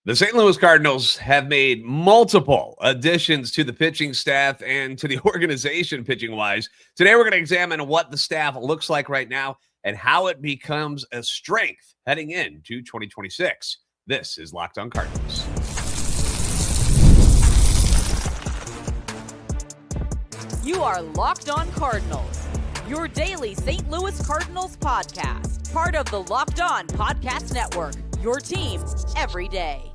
The St. Louis Cardinals have made multiple additions to the pitching staff and to the organization pitching-wise. Today, we're going to examine what the staff looks like right now and how it becomes a strength heading into 2026. This is Locked on Cardinals. You are Locked on Cardinals, your daily St. Louis Cardinals podcast, part of the Locked on Podcast Network, your team every day.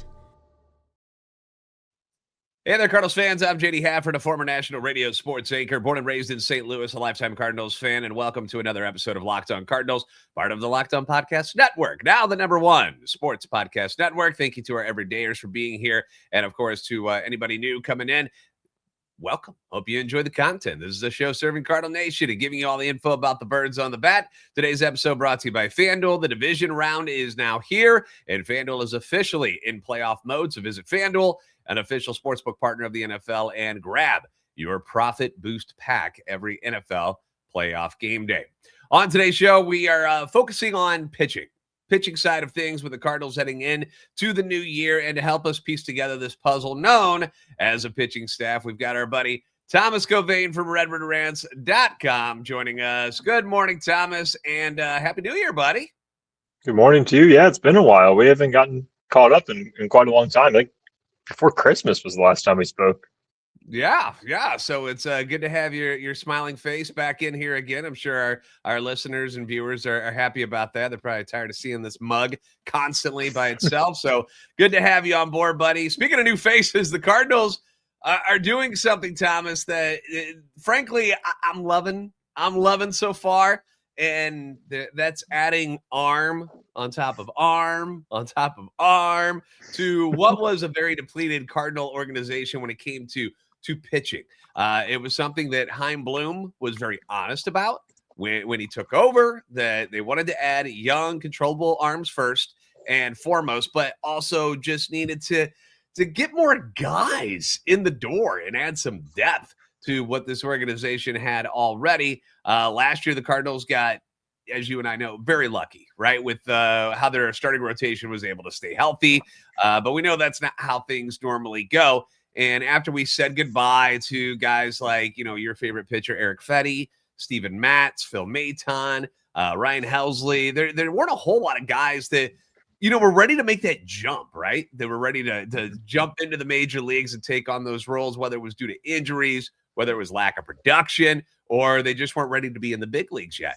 Hey there, Cardinals fans. I'm JD Hafron, a former national radio sports anchor, born and raised in St. Louis, a lifetime Cardinals fan, and welcome to another episode of Locked on Cardinals, part of the Locked on Podcast Network, now the number one sports podcast network. Thank you to our everydayers for being here, and of course, to anybody new coming in. Welcome. Hope you enjoy the content. This is a show serving Cardinal Nation and giving you all the info about the birds on the bat. Today's episode brought to you by FanDuel. The division round is now here, and FanDuel is officially in playoff mode. So visit FanDuel, an official sportsbook partner of the NFL, and grab your profit boost pack every NFL playoff game day. On today's show, we are focusing on pitching side of things with the Cardinals heading in to the new year. And to help us piece together this puzzle known as a pitching staff, we've got our buddy Thomas Gauvain from RedwordRants.com joining us. Good morning, Thomas, and Happy New Year, buddy. Good morning to you. Yeah, it's been a while. We haven't gotten caught up in quite a long time. Like before Christmas was the last time we spoke. Yeah. So it's good to have your smiling face back in here again. I'm sure our listeners and viewers are happy about that. They're probably tired of seeing this mug constantly by itself. So good to have you on board, buddy. Speaking of new faces, the Cardinals are doing something, Thomas, that frankly I'm loving so far. And that's adding arm on top of arm on top of arm to what was a very depleted Cardinal organization when it came to pitching. It was something that Chaim was very honest about when he took over, that they wanted to add young, controllable arms first and foremost, but also just needed to get more guys in the door and add some depth to what this organization had already. Last year, the Cardinals got, as you and I know, very lucky, right, with how their starting rotation was able to stay healthy. But we know that's not how things normally go. And after we said goodbye to guys like, your favorite pitcher, Eric Fetty, Steven Matz, Phil Maton, Ryan Helsley, there weren't a whole lot of guys that, were ready to make that jump, right? They were ready to jump into the major leagues and take on those roles, whether it was due to injuries, whether it was lack of production, or they just weren't ready to be in the big leagues yet.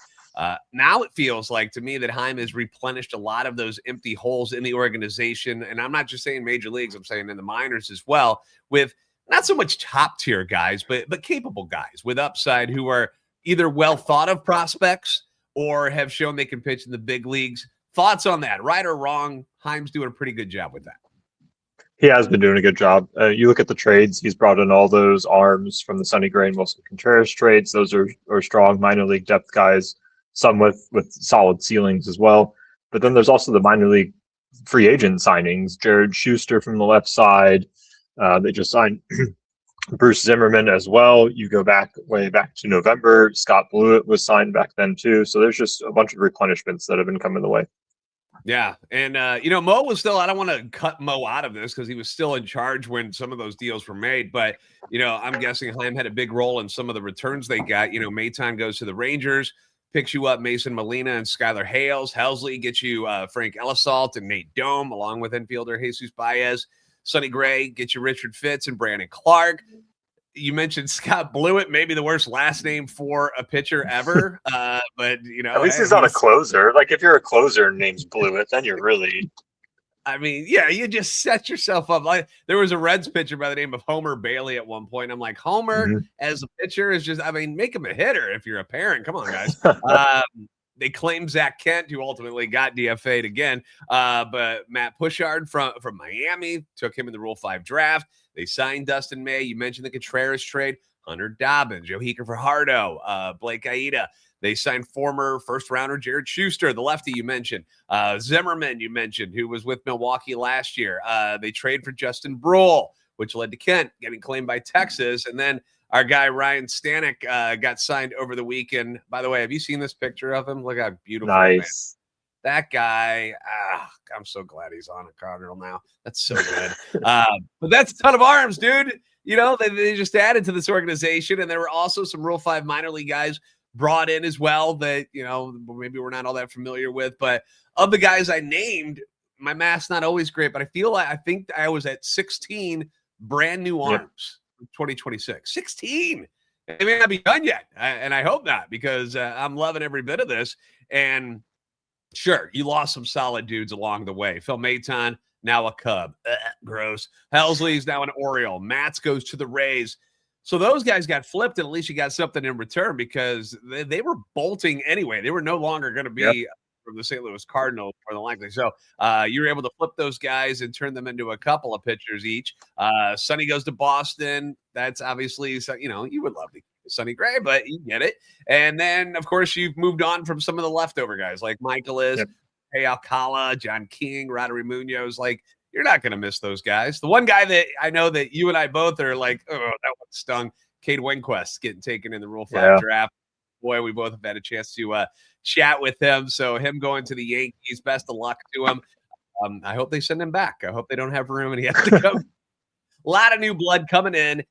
Now it feels like to me that Chaim has replenished a lot of those empty holes in the organization. And I'm not just saying major leagues, I'm saying in the minors as well, with not so much top tier guys, but capable guys with upside who are either well thought of prospects or have shown they can pitch in the big leagues. Thoughts on that, right or wrong? Chaim's doing a pretty good job with that. He has been doing a good job. You look at the trades, he's brought in all those arms from the Sonny Gray and Wilson Contreras trades. Those are strong minor league depth guys, some with solid ceilings as well. But then there's also the minor league free agent signings. Jared Schuster from the left side. They just signed Bruce Zimmerman as well. You go way back to November. Scott Blewett was signed back then too. So there's just a bunch of replenishments that have been coming the way. Yeah. And, Mo was still, I don't want to cut Mo out of this because he was still in charge when some of those deals were made. But, I'm guessing Chaim had a big role in some of the returns they got. Maton goes to the Rangers, picks you up Mason Molina and Skylar Hales. Helsley gets you Frank Ellisalt and Nate Dome, along with infielder Jesus Baez. Sonny Gray gets you Richard Fitz and Brandon Clark. You mentioned Scott Blewett, maybe the worst last name for a pitcher ever. But, at least he's not a closer. Like, if you're a closer and name's Blewett, then you're really... I mean, yeah, you just set yourself up. Like, there was a Reds pitcher by the name of Homer Bailey at one point. I'm like, Homer as a pitcher is just, make him a hitter if you're a parent. Come on, guys. They claimed Zach Kent, who ultimately got DFA'd again. But Matt Pushard from Miami took him in the Rule 5 draft. They signed Dustin May. You mentioned the Contreras trade. Hunter Dobbins, Yohika Fajardo, Blake Aida. They signed former first-rounder Jared Schuster, the lefty you mentioned. Zimmerman, you mentioned, who was with Milwaukee last year. They trade for Justin Bruhl, which led to Kent getting claimed by Texas. And then our guy Ryan Stanek got signed over the weekend. By the way, have you seen this picture of him? Look how beautiful. Nice. That guy, I'm so glad he's on a Cardinal now. That's so good. But that's a ton of arms, dude. You know, they just added to this organization, and there were also some Rule 5 minor league guys brought in as well that, you know, maybe we're not all that familiar with. But of the guys I named, my math's not always great, but I think I was at 16 brand new arms in 2026. 16. It may not be done yet, and I hope not, because I'm loving every bit of this. And sure, you lost some solid dudes along the way. Phil Maton, now a Cub. Gross. Helsley's now an Oriole. Matz goes to the Rays. So those guys got flipped, and at least you got something in return, because they were bolting anyway. They were no longer going to be from the St. Louis Cardinals, more than likely. So you were able to flip those guys and turn them into a couple of pitchers each. Sonny goes to Boston. That's obviously, you know, you would love to keep Sonny Gray, but you get it. And then, of course, you've moved on from some of the leftover guys like Michaelis, Hey Alcala, John King, Roderick Munoz. Like, you're not going to miss those guys. The one guy that I know that you and I both are like, oh, that one stung. Cade Winquist getting taken in the Rule 5 draft. Boy, we both have had a chance to chat with him. So him going to the Yankees, best of luck to him. I hope they send him back. I hope they don't have room and he has to come. A lot of new blood coming in,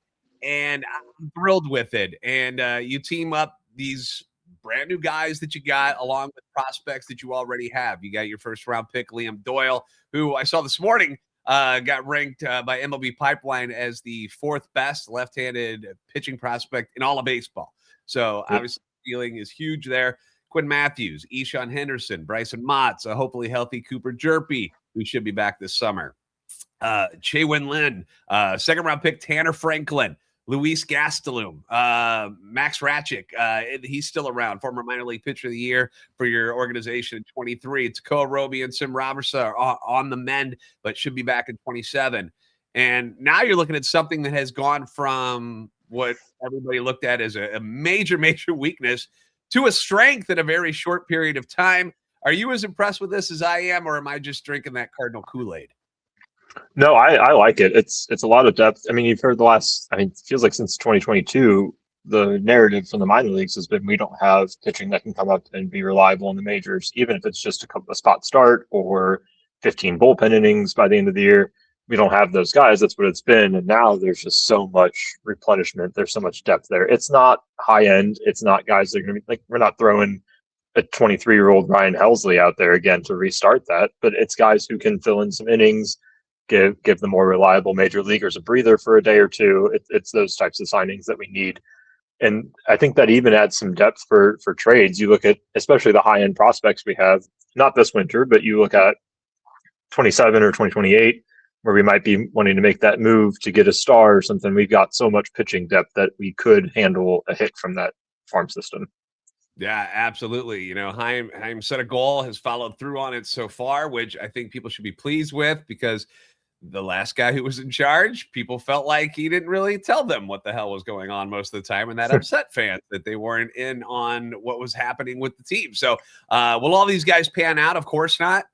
and I'm thrilled with it. And you team up these brand new guys that you got along with prospects that you already have. You got your first round pick, Liam Doyle, who I saw this morning got ranked by MLB Pipeline as the 4th best left-handed pitching prospect in all of baseball. So obviously feeling is huge there. Quinn Matthews, Eshawn Henderson, Bryson Motts, a hopefully healthy Cooper Jerpy, who should be back this summer. Chaewin Lin, 2nd round pick Tanner Franklin, Luis Gastelum, Max Ratchik, he's still around, former minor league pitcher of the year for your organization in 23. Takoa Roby and Sim Robertson are on the mend, but should be back in 27. And now you're looking at something that has gone from what everybody looked at as a major, major weakness to a strength in a very short period of time. Are you as impressed with this as I am, or am I just drinking that Cardinal Kool-Aid? No, I like it. It's a lot of depth. I mean, you've heard it feels like since 2022, the narrative from the minor leagues has been we don't have pitching that can come up and be reliable in the majors, even if it's just a spot start or 15 bullpen innings by the end of the year. We don't have those guys. That's what it's been. And now there's just so much replenishment. There's so much depth there. It's not high end. It's not guys that are going to be like, we're not throwing a 23-year-old Ryan Helsley out there again to restart that, but it's guys who can fill in some innings, give the more reliable major leaguers a breather for a day or two. It's those types of signings that we need. And I think that even adds some depth for trades. You look at, especially the high-end prospects we have, not this winter, but you look at 27 or 2028, where we might be wanting to make that move to get a star or something. We've got so much pitching depth that we could handle a hit from that farm system. Yeah, absolutely. You know, Chaim set a goal, has followed through on it so far, which I think people should be pleased with, because the last guy who was in charge, people felt like he didn't really tell them what the hell was going on most of the time, and that upset fans that they weren't in on what was happening with the team. So will all these guys pan out? Of course not.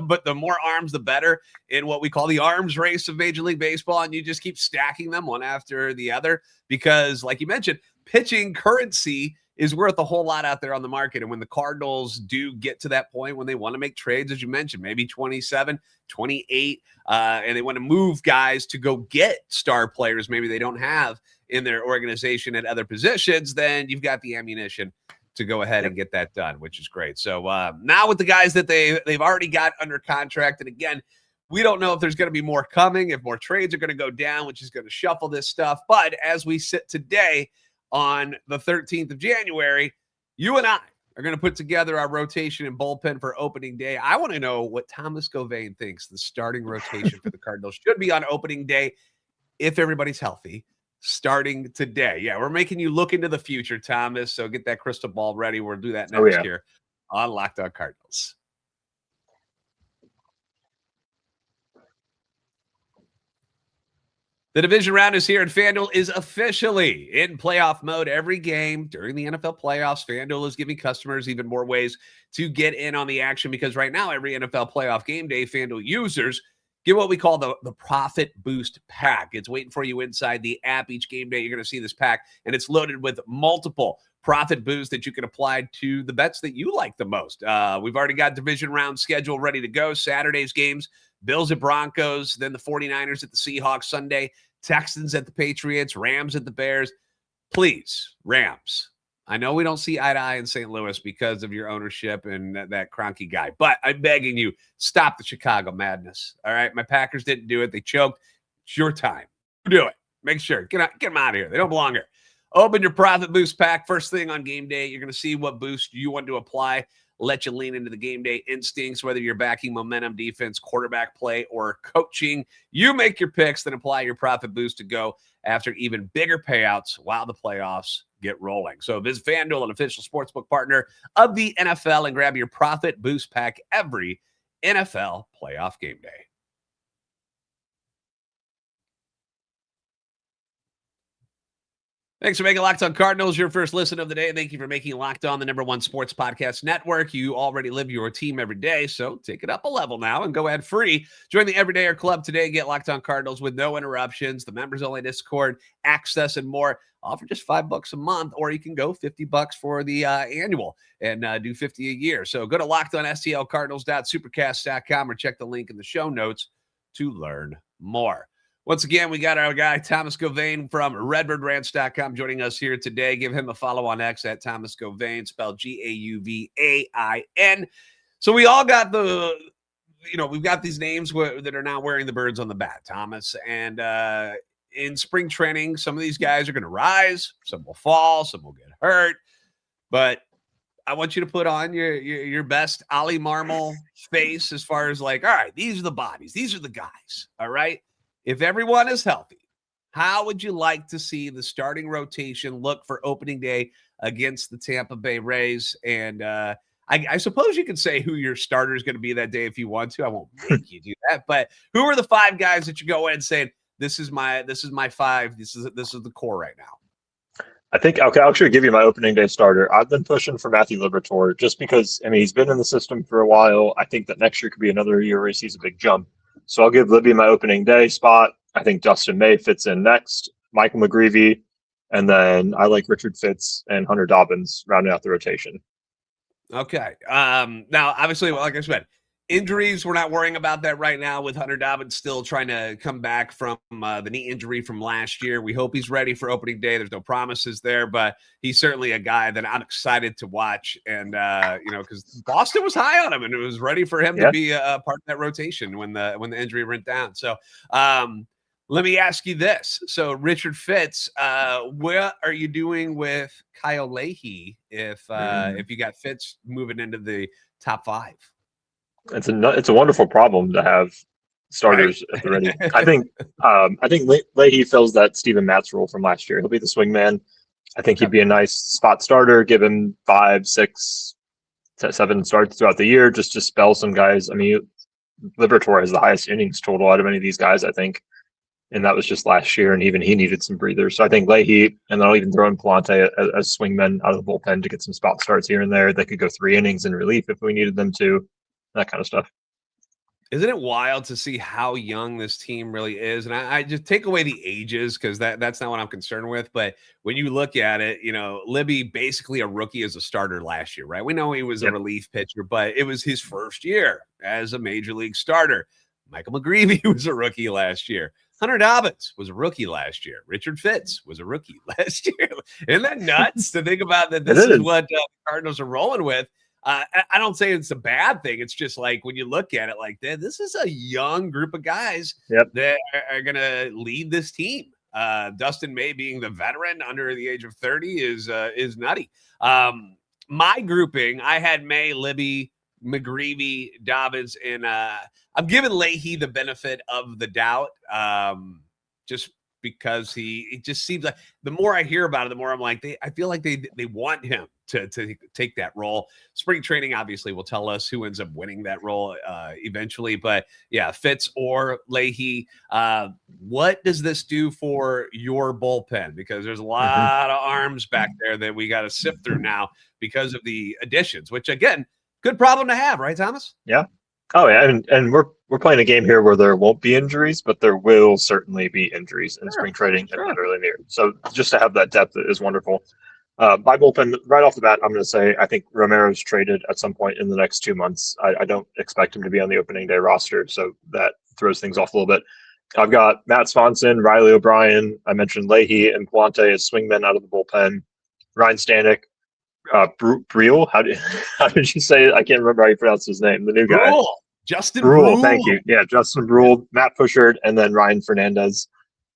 But the more arms, the better in what we call the arms race of Major League Baseball, and you just keep stacking them one after the other, because like you mentioned, pitching currency is worth a whole lot out there on the market. And when the Cardinals do get to that point when they want to make trades, as you mentioned, maybe 27, 28, and they want to move guys to go get star players maybe they don't have in their organization at other positions, then you've got the ammunition to go ahead and get that done, which is great. So now with the guys that they've already got under contract, and again, we don't know if there's going to be more coming, if more trades are going to go down, which is going to shuffle this stuff. But as we sit today, on the 13th of January, you and I are going to put together our rotation and bullpen for opening day. I want to know what Thomas Gauvain thinks the starting rotation for the Cardinals should be on opening day if everybody's healthy, starting today. Yeah, we're making you look into the future, Thomas, so get that crystal ball ready. We'll do that next year on Locked On Cardinals. The division round is here, and FanDuel is officially in playoff mode. Every game during the NFL playoffs, FanDuel is giving customers even more ways to get in on the action, because right now, every NFL playoff game day, FanDuel users get what we call the Profit Boost Pack. It's waiting for you inside the app each game day. You're going to see this pack, and it's loaded with multiple profit boost that you can apply to the bets that you like the most. We've already got division round schedule ready to go. Saturday's games, Bills at Broncos, then the 49ers at the Seahawks Sunday, Texans at the Patriots, Rams at the Bears. Please, Rams. I know we don't see eye to eye in St. Louis because of your ownership and that Kroenke guy, but I'm begging you, stop the Chicago madness. All right, my Packers didn't do it. They choked. It's your time. Do it. Make sure. Get them out of here. They don't belong here. Open your profit boost pack first thing on game day. You're going to see what boost you want to apply. Let you lean into the game day instincts, whether you're backing momentum, defense, quarterback play, or coaching. You make your picks, then apply your profit boost to go after even bigger payouts while the playoffs get rolling. So visit FanDuel, an official sportsbook partner of the NFL, and grab your profit boost pack every NFL playoff game day. Thanks for making Locked On Cardinals your first listen of the day. Thank you for making Locked On the #1 sports podcast network. You already live your team every day, so take it up a level now and go ad free. Join the Everydayer Club today. Get Locked On Cardinals with no interruptions, the members-only Discord, access, and more. All for just $5 a month, or you can go $50 for the annual and do $50 a year. So go to LockedOnSTLCardinals.supercast.com or check the link in the show notes to learn more. Once again, we got our guy, Thomas Gauvain from RedbirdRanch.com joining us here today. Give him a follow on X at Thomas Gauvain, spelled Gauvain. So we all got we've got these names that are now wearing the birds on the bat, Thomas. And in spring training, some of these guys are going to rise, some will fall, some will get hurt. But I want you to put on your best Ollie Marmol face as far as like, all right, these are the bodies. These are the guys, all right? If everyone is healthy, how would you like to see the starting rotation look for opening day against the Tampa Bay Rays? And I suppose you could say who your starter is going to be that day if you want to. I won't make you do that. But who are the 5 guys that you go in and say, this is my 5. This is the core right now. I think I'll actually give you my opening day starter. I've been pushing for Matthew Liberatore just because, he's been in the system for a while. I think that next year could be another year where he sees a big jump. So I'll give Libby my opening day spot. I think Dustin May fits in next, Michael McGreevy, and then I like Richard Fitz and Hunter Dobbins rounding out the rotation. Okay. Now, obviously, like I said, injuries, we're not worrying about that right now with Hunter Dobbins still trying to come back from the knee injury from last year. We hope he's ready for opening day. There's no promises there, but he's certainly a guy that I'm excited to watch. And, because Boston was high on him and it was ready for him to be a part of that rotation when the injury went down. So let me ask you this. So Richard Fitz, what are you doing with Kyle Leahy if you got Fitz moving into the top 5? It's a wonderful problem to have starters at the ready. I think Leahy fills that Steven Matz role from last year. He'll be the swing man. I think he'd be a nice spot starter. Give him 5, 6, 7 starts throughout the year just to spell some guys. Liberatore has the highest innings total out of any of these guys, I think, and that was just last year. And even he needed some breathers. So I think Leahy, and then I'll even throw in Palante as swingmen out of the bullpen to get some spot starts here and there. They could go 3 innings in relief if we needed them to. That kind of stuff. Isn't it wild to see how young this team really is? And I just take away the ages because that's not what I'm concerned with. But when you look at it, Libby basically a rookie as a starter last year, right? We know he was a relief pitcher, but it was his first year as a major league starter. Michael McGreevy was a rookie last year. Hunter Dobbins was a rookie last year. Richard Fitz was a rookie last year. Isn't that nuts to think about that? This is what the Cardinals are rolling with. I don't say it's a bad thing. It's just like when you look at it like that, this is a young group of guys that are going to lead this team. Dustin May being the veteran under the age of 30 is nutty. My grouping, I had May, Libby, McGreevy, Dobbins, and I'm giving Leahy the benefit of the doubt just because he just seems like the more I hear about it, the more I'm like, I feel like they want him to take that role. Spring training obviously will tell us who ends up winning that role eventually. But yeah, Fitz or Leahy. What does this do for your bullpen? Because there's a lot of arms back there that we got to sift through now because of the additions, which again, good problem to have, right, Thomas? Yeah. Oh yeah, and we're playing a game here where there won't be injuries, but there will certainly be injuries in spring training and early in the year. So just to have that depth is wonderful. My bullpen, right off the bat, I'm going to say I think Romero's traded at some point in the next 2 months. I don't expect him to be on the opening day roster, so that throws things off a little bit. I've got Matt Swanson, Riley O'Brien. I mentioned Leahy and Palante as swingmen out of the bullpen. Ryan Stanek, Brule. How did you say it? I can't remember how you pronounce his name. The new guy. Justin Brule. Thank you. Yeah, Justin Brule, Matt Pushard, and then Ryan Fernandez.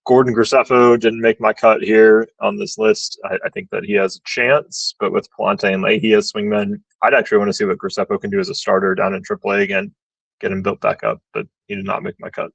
Gordon Graceffo didn't make my cut here on this list. I think that he has a chance, but with Palante and Leahy as swingmen, I'd actually want to see what Graceffo can do as a starter down in AAA again, get him built back up, but he did not make my cut.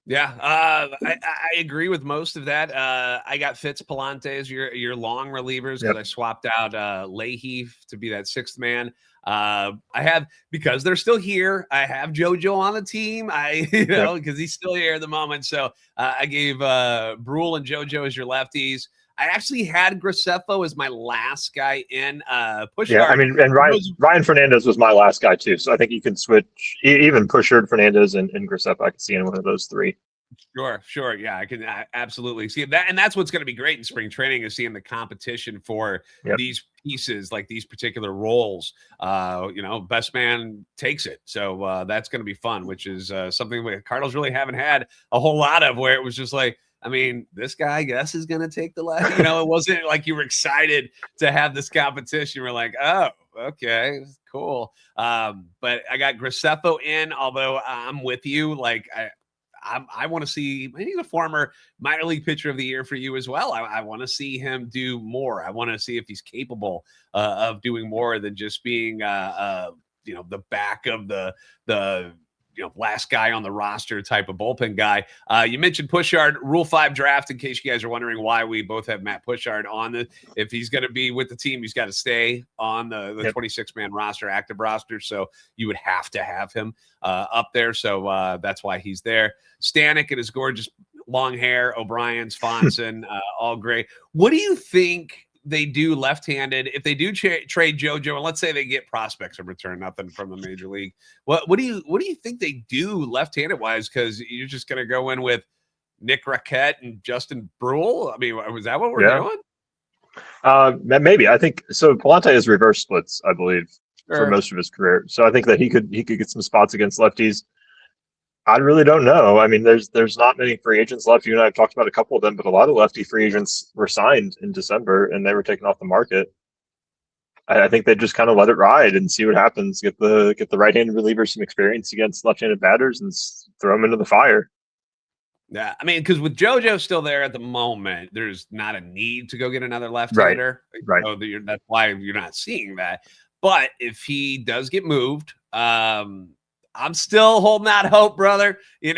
Yeah, I agree with most of that. I got Fitz Palante as your long relievers because I swapped out Leahy to be that sixth man. I have, because they're still here, I have JoJo on the team. Because he's still here at the moment. So I gave Brule and JoJo as your lefties. I actually had Graceffo as my last guy in Pushard. Yeah, I mean, and Ryan Fernandez was my last guy too. So I think you can switch even Pushard, Fernandez, and Graceffo. I could see in one of those three. Sure. Yeah, I can absolutely see that. And that's what's going to be great in spring training is seeing the competition for these pieces, like these particular roles. Best man takes it. So that's going to be fun, which is something the Cardinals really haven't had a whole lot of, where it was just like, I mean, this guy, I guess, is going to take the left. It wasn't like you were excited to have this competition. You were like, oh, okay, cool. But I got Graceffo in, although I'm with you. Like, I want to see, he's a former minor league pitcher of the year for you as well. I want to see him do more. I want to see if he's capable of doing more than just being, the back of the last guy on the roster type of bullpen guy. You mentioned Pushard, Rule 5 draft, in case you guys are wondering why we both have Matt Pushard on it. If he's going to be with the team, he's got to stay on the 26-man roster, active roster. So you would have to have him up there. So that's why he's there. Stanek and his gorgeous long hair, O'Brien, Swanson, all great. What do you think they do left-handed if they do trade JoJo, and let's say they get prospects in return, nothing from the major league? What do you think they do left-handed wise? Because you're just going to go in with Nick Raquette and Justin Brule. I mean, was that what we're doing? Maybe. I think so. Palante is reverse splits, I believe, for most of his career. So I think that he could get some spots against lefties. I really don't know. I mean, there's not many free agents left. You and I have talked about a couple of them, but a lot of lefty free agents were signed in December and they were taken off the market. I think they just kind of let it ride and see what happens. Get the right-handed reliever some experience against left-handed batters and throw them into the fire. Yeah, I mean, because with JoJo still there at the moment, there's not a need to go get another left-hander. Right. So that's why you're not seeing that. But if he does get moved, I'm still holding out hope, brother. They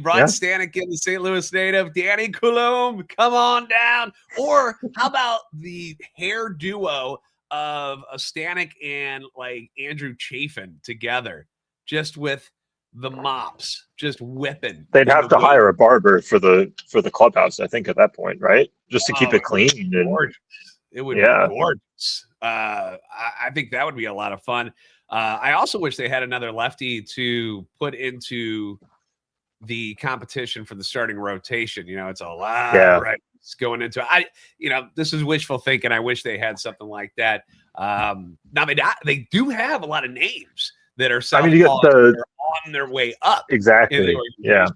brought Stanek in, the St. Louis native. Danny Coulombe, come on down. Or how about the hair duo of a Stanek and like Andrew Chafin together, just with the mops, just whipping. They'd have to hire a barber for the clubhouse, I think, at that point, right? Just to keep it clean. It would be gorgeous. I think that would be a lot of fun. I also wish they had another lefty to put into the competition for the starting rotation. It's a lot, right? It's going into this is wishful thinking. I wish they had something like that. Now they do have a lot of names that are on their way up. Exactly. Yeah.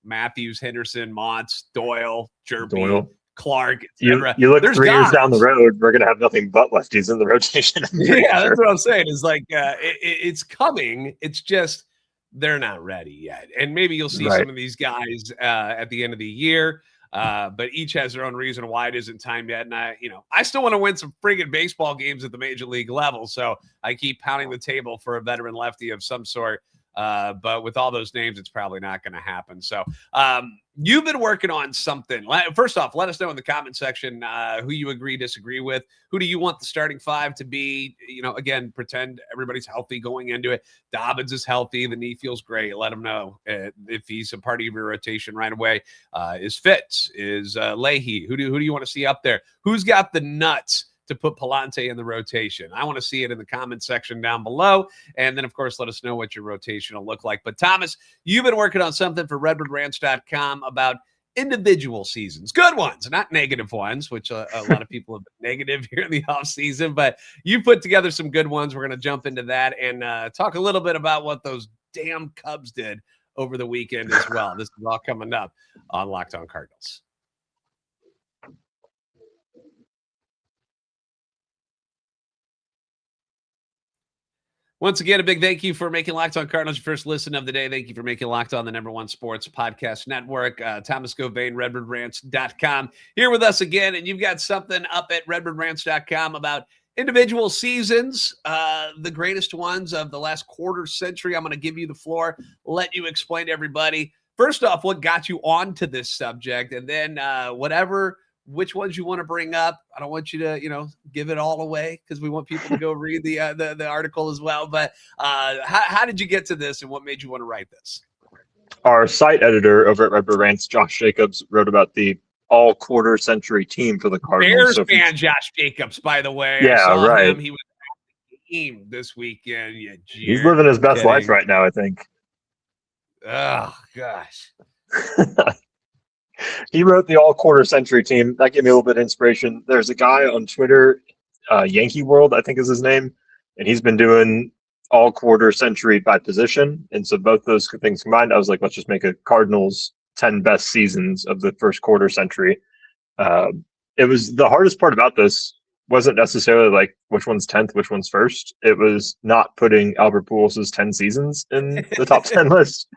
Matthews, Henderson, Montz, Doyle, Jerby, Clark, you look 3 years down the road, we're going to have nothing but lefties in the rotation. That's what I'm saying. It's like it's coming. It's just they're not ready yet. And maybe you'll see some of these guys at the end of the year. But each has their own reason why it isn't time yet. And I still want to win some friggin' baseball games at the major league level. So I keep pounding the table for a veteran lefty of some sort. But with all those names, it's probably not going to happen. So you've been working on something. First off, let us know in the comment section who you agree, disagree with. Who do you want the starting 5 to be? Again, pretend everybody's healthy going into it. Dobbins is healthy. The knee feels great. Let him know if he's a part of your rotation right away. Is Fitz? Is Leahy? Who do you want to see up there? Who's got the nuts to put Palante in the rotation? I want to see it in the comment section down below. And then, of course, let us know what your rotation will look like. But, Thomas, you've been working on something for RedwoodRanch.com about individual seasons, good ones, not negative ones, which a lot of people have been negative here in the offseason, but you put together some good ones. We're going to jump into that and talk a little bit about what those damn Cubs did over the weekend as well. This is all coming up on Locked On Cardinals. Once again, a big thank you for making Locked On Cardinals your first listen of the day. Thank you for making Locked On the #1 sports podcast network. Thomas Gauvain, RedbirdRanch.com. Here with us again, and you've got something up at RedbirdRanch.com about individual seasons, the greatest ones of the last quarter century. I'm going to give you the floor, let you explain to everybody. First off, what got you onto this subject, and then which ones you want to bring up. I don't want you to, give it all away because we want people to go read the article as well. But how did you get to this, and what made you want to write this? Our site editor over at Redbird Rants, Josh Jacobs, wrote about the all quarter century team for the Cardinals. Bears fan Josh Jacobs, by the way. Yeah, right. He was at the game this weekend. He's living his best life right now, I think. Oh, gosh. He wrote the all quarter century team. That gave me a little bit of inspiration. There's a guy on Twitter, Yankee World, I think is his name, and he's been doing all quarter century by position. And so both those things combined, I was like, let's just make a Cardinals 10 best seasons of the first quarter century. It was the hardest part about this wasn't necessarily like which one's 10th, which one's first. It was not putting Albert Pujols' 10 seasons in the top 10 list.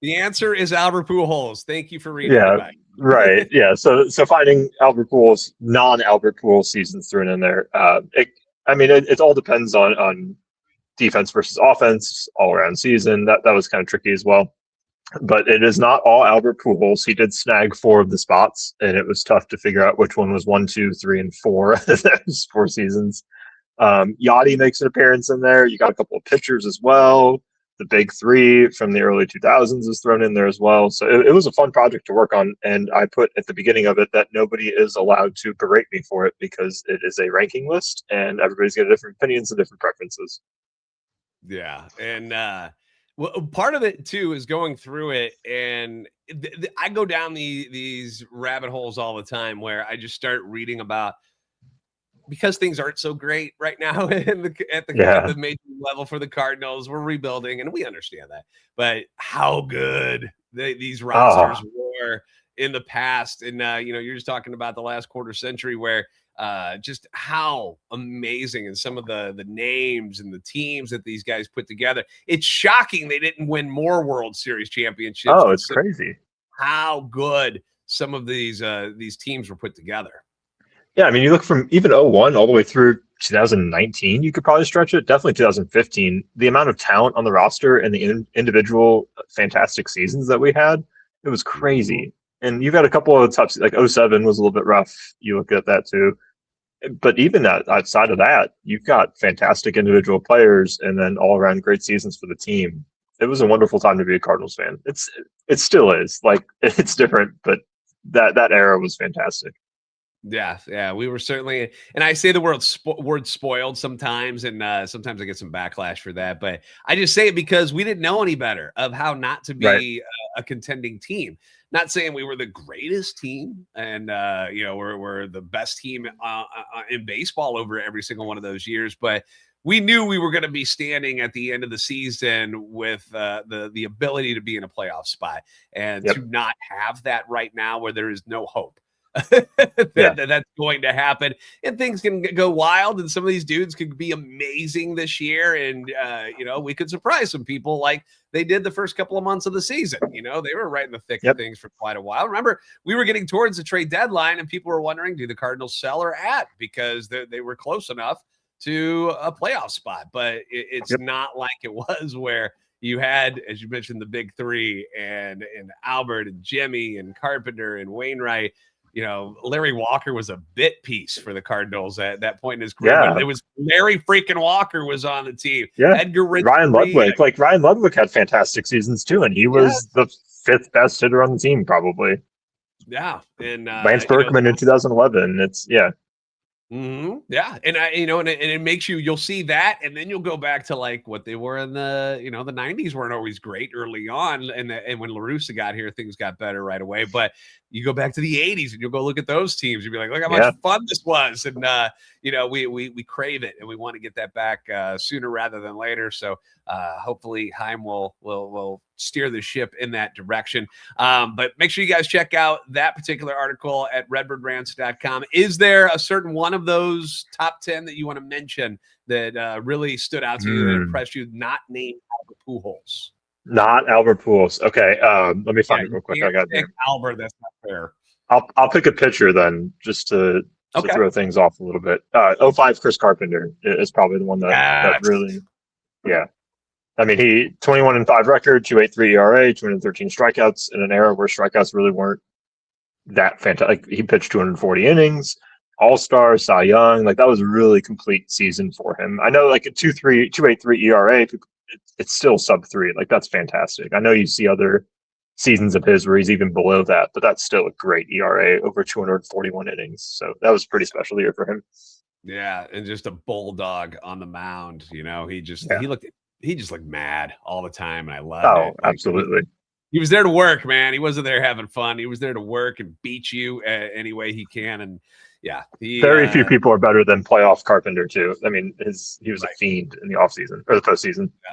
The answer is Albert Pujols. Thank you for reading. Yeah, right. Yeah. So finding Albert Pujols, non-Albert Pujols seasons thrown in there. It all depends on defense versus offense, all around season. That was kind of tricky as well. But it is not all Albert Pujols. He did snag 4 of the spots, and it was tough to figure out which one was 1, 2, 3, and 4 of those 4 seasons. Yachty makes an appearance in there. You got a couple of pitchers as well. The big 3 from the early 2000s is thrown in there as well. So it was a fun project to work on. And I put at the beginning of it that nobody is allowed to berate me for it because it is a ranking list and everybody's got different opinions and different preferences. Yeah. And part of it too is going through it. And I go down these rabbit holes all the time where I just start reading about, because things aren't so great right now at the major level for the Cardinals. We're rebuilding, and we understand that. But how good these rosters were in the past. And, you're just talking about the last quarter century where just how amazing and some of the names and the teams that these guys put together. It's shocking they didn't win more World Series championships. Oh, it's crazy. How good some of these teams were put together. Yeah, I mean, you look from even 2001 all the way through 2019, you could probably stretch it. Definitely 2015. The amount of talent on the roster and the individual fantastic seasons that we had, it was crazy. And you've got a couple of tops, like 2007 was a little bit rough. You look at that too. But even outside of that, you've got fantastic individual players and then all around great seasons for the team. It was a wonderful time to be a Cardinals fan. It still is. Like, it's different, but that era was fantastic. Yeah, we were certainly, and I say the word spoiled sometimes, and sometimes I get some backlash for that, but I just say it because we didn't know any better of how not to be a contending team. Not saying we were the greatest team, and we're the best team in baseball over every single one of those years, but we knew we were going to be standing at the end of the season with the ability to be in a playoff spot, and to not have that right now where there is no hope. That's going to happen, and things can go wild, and some of these dudes could be amazing this year, and we could surprise some people like they did the first couple of months of the season. They were right in the thick of things for quite a while. Remember, we were getting towards the trade deadline, and people were wondering, do the Cardinals sell or add, because they were close enough to a playoff spot, but it's not like it was where you had, as you mentioned, the big 3 and Albert and Jimmy and Carpenter and Wainwright. Larry Walker was a bit piece for the Cardinals at that point in his career. Yeah. But it was Larry freaking Walker was on the team. Yeah. Edgar Ryan Ludwig. Like, Ryan Ludwig had fantastic seasons too, and he was the 5th best hitter on the team, probably. Yeah. And Lance Berkman in 2011. Yeah. And it makes you'll see that. And then you'll go back to like what they were in the 90s weren't always great early on. And when LaRussa got here, things got better right away. But you go back to the 80s and you'll go look at those teams. You'll be like, look how much fun this was. And, we crave it and we want to get that back sooner rather than later. So hopefully Chaim will steer the ship in that direction. But make sure you guys check out that particular article at redbirdrants.com. Is there a certain one of those top 10 that you want to mention that really stood out to you, that impressed you, not named Albert Pujols? Not Albert Pujols. Okay, let me find it real quick. I got Albert. That's not fair. I'll pick a pitcher then, just to throw things off a little bit. 05 Chris Carpenter is probably the one that really, I mean, he 21-5 record, 2.83 ERA, 213 strikeouts in an era where strikeouts really weren't that fantastic. Like, he pitched 240 innings, All-Star, Cy Young. Like, that was a really complete season for him. I know, like, a 2.83 ERA, it's still sub-3. Like, that's fantastic. I know you see other seasons of his where he's even below that, but that's still a great ERA over 241 innings. So that was a pretty special year for him. Yeah, and just a bulldog on the mound. He just looked mad all the time, and I loved it. Oh, absolutely. He was there to work, man. He wasn't there having fun. He was there to work and beat you any way he can. And very few people are better than playoff Carpenter too. I mean, he was a fiend in the offseason or the postseason. Yeah.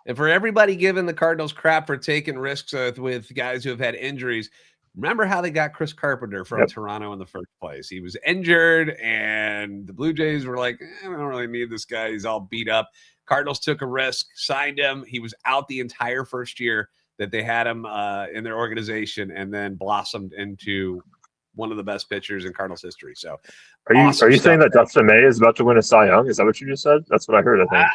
And for everybody giving the Cardinals crap for taking risks with guys who have had injuries, remember how they got Chris Carpenter from Toronto in the first place. He was injured, and the Blue Jays were like, I don't really need this guy. He's all beat up. Cardinals took a risk, signed him. He was out the entire first year that they had him in their organization, and then blossomed into one of the best pitchers in Cardinals history. So are you saying that Dustin May is about to win a Cy Young? Is that what you just said? That's what I heard, I think.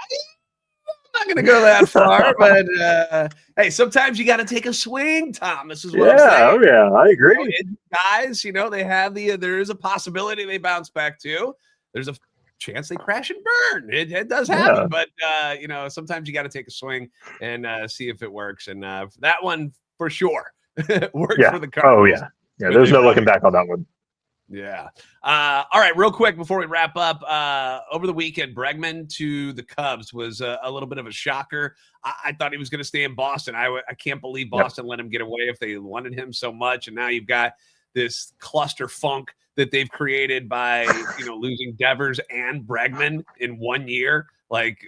I'm not going to go that far, but hey, sometimes you got to take a swing, Tom. This is what I'm saying. Oh yeah, I agree. Guys, they have there is a possibility they bounce back too. There's a chance they crash and burn. It does happen, but sometimes you got to take a swing and see if it works. And that one for sure worked for the Cardinals. Oh yeah. There's no looking back on that one. Yeah. All right. Real quick before we wrap up, over the weekend, Bregman to the Cubs was a little bit of a shocker. I thought he was going to stay in Boston. I can't believe Boston let him get away if they wanted him so much. And now you've got this cluster funk that they've created by, losing Devers and Bregman in 1 year. Like,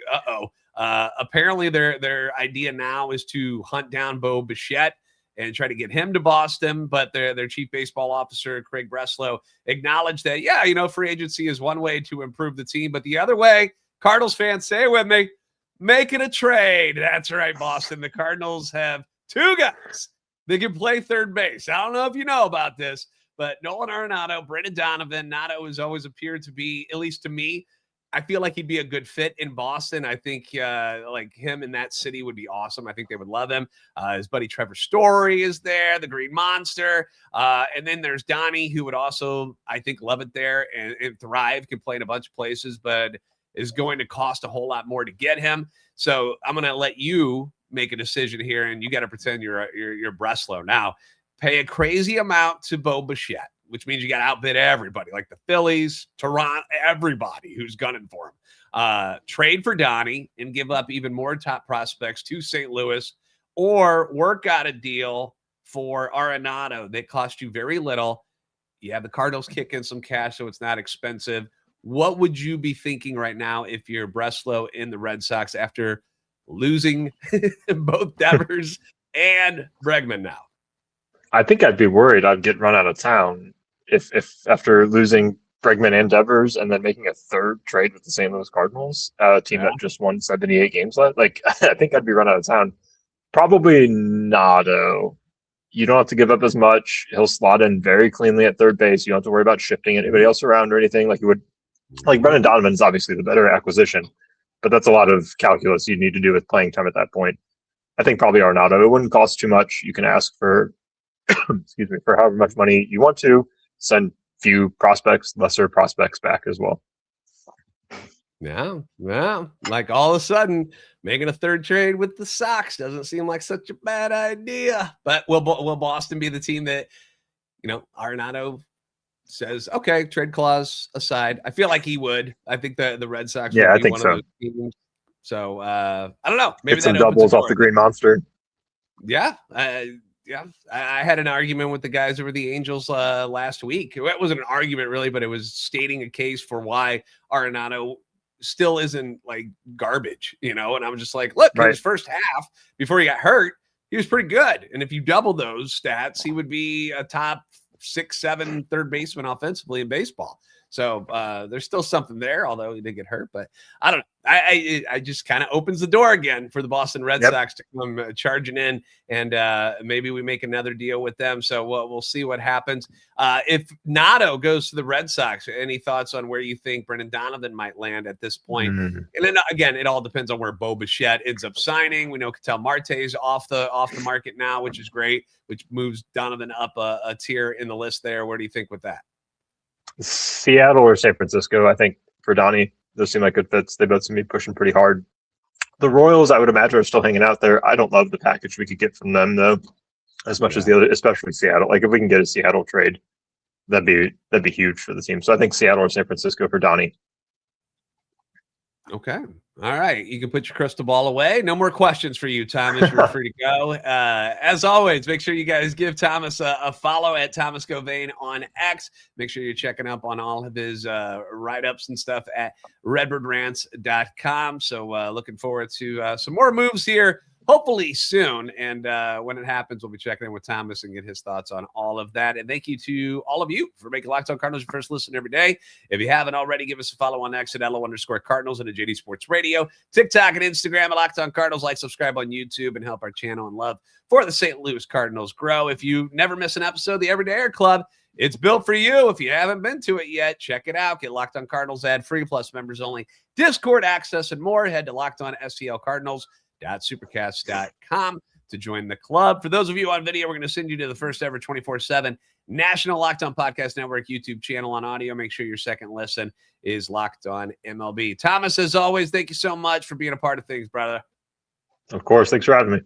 apparently their idea now is to hunt down Bo Bichette and try to get him to Boston. But their chief baseball officer, Craig Breslow, acknowledged that, free agency is one way to improve the team. But the other way, Cardinals fans, say it with me, make it a trade. That's right, Boston. The Cardinals have two guys that can play third base. I don't know if you know about this, but Nolan Arenado, Brendan Donovan. Nato has always appeared to be, at least to me, I feel like he'd be a good fit in Boston. I think like him in that city would be awesome. I think they would love him. His buddy Trevor Story is there, the Green Monster. And then there's Donnie, who would also, I think, love it there and thrive, can play in a bunch of places, but is going to cost a whole lot more to get him. So I'm going to let you make a decision here, and you got to pretend you're Breslow. Now, pay a crazy amount to Bo Bichette, which means you got to outbid everybody, like the Phillies, Toronto, everybody who's gunning for him. Trade for Donnie and give up even more top prospects to St. Louis, or work out a deal for Arenado that cost you very little. You have the Cardinals kick in some cash, so it's not expensive. What would you be thinking right now if you're Breslow in the Red Sox after losing both Devers and Bregman now? I think I'd be worried I'd get run out of town if after losing Bregman and Devers and then making a third trade with the St. Louis Cardinals, a team that just won 78 games left. Like, I think I'd be run out of town. Probably Nado. You don't have to give up as much. He'll slot in very cleanly at third base. You don't have to worry about shifting anybody else around or anything like you would. Like, Brendan Donovan is obviously the better acquisition, but that's a lot of calculus you need to do with playing time at that point. I think probably Arenado. It wouldn't cost too much. You can ask for excuse me, for however much money you want to, send few prospects, lesser prospects back as well. Yeah, like all of a sudden, making a third trade with the Sox doesn't seem like such a bad idea. But will Boston be the team that, Arenado says, okay, trade clause aside, I feel like he would. I think the Red Sox Yeah, would I be think one so. of those teams. So I don't know. Maybe Get some that opens the doubles off door. the Green Monster. Yeah. Yeah. I had an argument with the guys over the Angels last week. It wasn't an argument really, but it was stating a case for why Arenado still isn't like garbage, And I was just like, look, in his first half before he got hurt, he was pretty good. And if you double those stats, he would be a top 6, 7 third baseman offensively in baseball. So there's still something there, although he did get hurt. But I don't know. I just kind of opens the door again for the Boston Red Sox to come charging in, and maybe we make another deal with them. So we'll see what happens. If Nato goes to the Red Sox, any thoughts on where you think Brendan Donovan might land at this point? And then again, it all depends on where Bo Bichette ends up signing. We know Ketel Marte's off the market now, which is great, which moves Donovan up a tier in the list there. Where do you think with that? Seattle or San Francisco, I think, for Donnie. Those seem like good fits. They both seem to be pushing pretty hard. The Royals, I would imagine, are still hanging out there. I don't love the package we could get from them, though, as much as the other, especially Seattle. Like, if we can get a Seattle trade, that'd be huge for the team. So I think Seattle or San Francisco for Donnie. Okay. All right. You can put your crystal ball away. No more questions for you, Thomas. You're free to go. As always, make sure you guys give Thomas a follow at Thomas Gauvain on X. Make sure you're checking up on all of his write-ups and stuff at redbirdrants.com. So looking forward to some more moves here, hopefully soon. And when it happens, we'll be checking in with Thomas and get his thoughts on all of that. And thank you to all of you for making Locked On Cardinals your first listen every day. If you haven't already, give us a follow on X at @LO_Cardinals and at JD Sports Radio, TikTok and Instagram at Locked On Cardinals. Like, subscribe on YouTube, and help our channel and love for the St. Louis Cardinals grow. If you never miss an episode of the Everyday Air Club, it's built for you. If you haven't been to it yet, check it out. Get Locked On Cardinals ad-free, plus members only Discord access and more. Head to LockedOnSTLCardinals.supercast.com to join the club. For those of you on video, we're going to send you to the first ever 24/7 National Locked On Podcast Network YouTube channel on audio. Make sure your second listen is Locked On MLB. Thomas, as always, thank you so much for being a part of things, brother. Of course. Thanks for having me.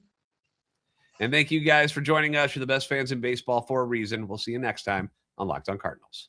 And thank you guys for joining us. You're the best fans in baseball for a reason. We'll see you next time on Locked On Cardinals.